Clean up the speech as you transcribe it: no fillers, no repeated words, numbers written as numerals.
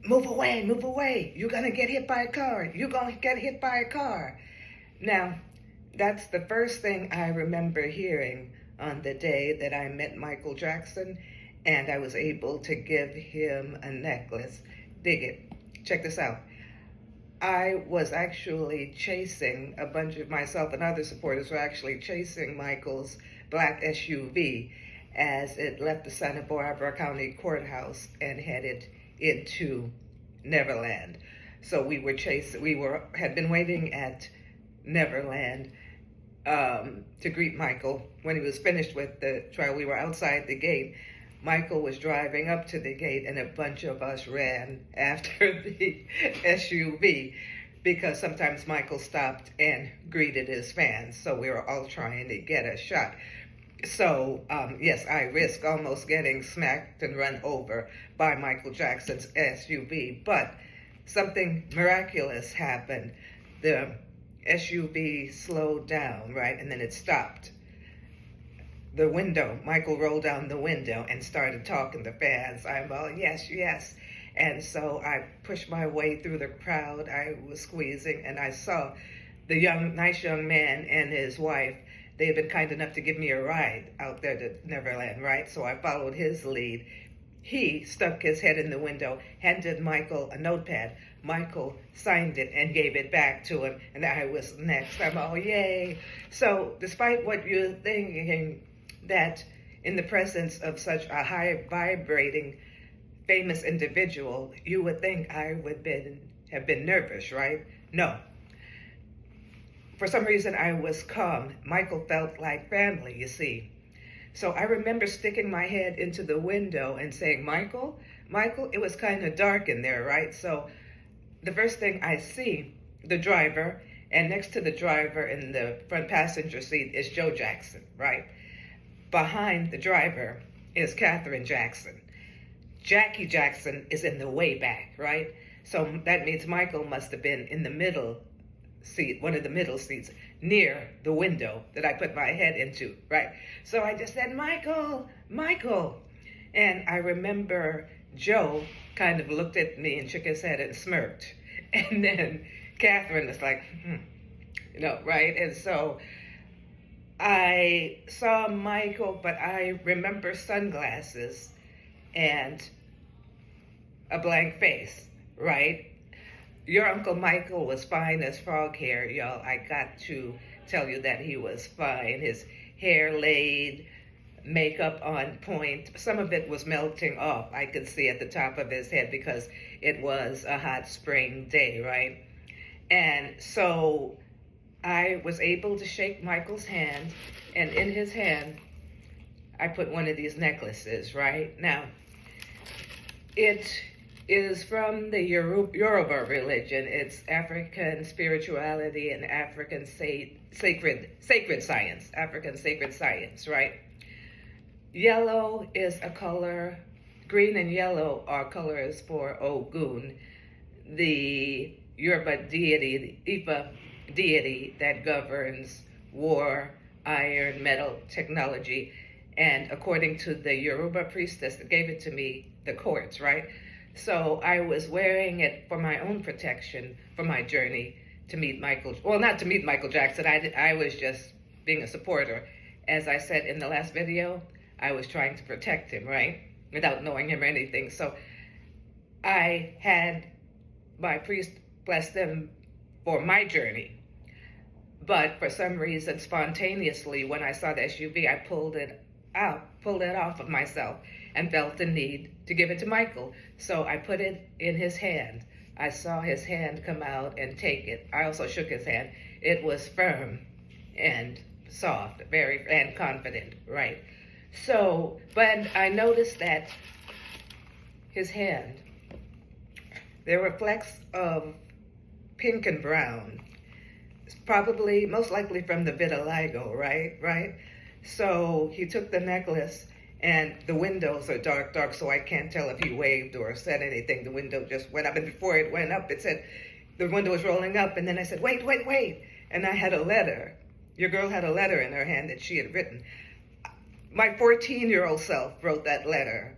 move away. You're going to get hit by a car. You're going to get hit by a car. Now, that's the first thing I remember hearing on the day that I met Michael Jackson, and I was able to give him a necklace. Dig it. Check this out. I was actually chasing a bunch of myself and other supporters were actually chasing Michael's black SUV as it left the Santa Barbara County Courthouse and headed into Neverland. So we had been waiting at Neverland to greet Michael. When he was finished with the trial, we were outside the gate. Michael was driving up to the gate and a bunch of us ran after the SUV because sometimes Michael stopped and greeted his fans. So we were all trying to get a shot. So, yes, I risked almost getting smacked and run over by Michael Jackson's SUV, but something miraculous happened. The SUV slowed down, right, and then it stopped. The window, Michael rolled down the window and started talking to fans. I'm all, yes, yes. And so I pushed my way through the crowd. I was squeezing, and I saw the nice young man and his wife. They had been kind enough to give me a ride out there to Neverland, right? So I followed his lead. He stuck his head in the window, handed Michael a notepad. Michael signed it and gave it back to him, and I was next. I'm all, yay. So despite what you're thinking, that in the presence of such a high vibrating, famous individual, you would think I would have been nervous, right? No. For some reason, I was calm. Michael felt like family, you see. So I remember sticking my head into the window and saying, Michael, it was kind of dark in there, right? So the first thing I see, the driver, and next to the driver in the front passenger seat is Joe Jackson, right? Behind the driver is Katherine Jackson. Jackie Jackson is in the way back, right? So that means Michael must have been in the middle seat, one of the middle seats, near the window that I put my head into, right? So I just said, Michael. And I remember Joe kind of looked at me and shook his head and smirked. And then Katherine was like, right? And so I saw Michael, but I remember sunglasses and a blank face, right? Your Uncle Michael was fine as frog hair, y'all. I got to tell you that he was fine. His hair laid, makeup on point. Some of it was melting off. I could see at the top of his head because it was a hot spring day, right? And so I was able to shake Michael's hand, and in his hand, I put one of these necklaces, right? Now, it is from the Yoruba religion. It's African spirituality and African sacred science, African sacred science, right? Yellow is a color, green and yellow are colors for Ogun, the Yoruba deity, the Ifa deity that governs war, iron, metal, technology. And according to the Yoruba priestess that gave it to me, the quartz, right? So I was wearing it for my own protection, for my journey to meet not to meet Michael Jackson. I was just being a supporter. As I said in the last video, I was trying to protect him, right? Without knowing him or anything. So I had my priest bless them for my journey. But for some reason, spontaneously, when I saw the SUV, I pulled it off of myself and felt the need to give it to Michael. So I put it in his hand. I saw his hand come out and take it. I also shook his hand. It was firm and soft, and confident, right? So, but I noticed that his hand, there were flecks of pink and brown. It's probably, most likely from the vitiligo, right? So he took the necklace, and the windows are dark, so I can't tell if he waved or said anything. The window just went up, and before it went up, it said, the window was rolling up, and then I said, wait. And I had a letter. Your girl had a letter in her hand that she had written. My 14-year-old self wrote that letter.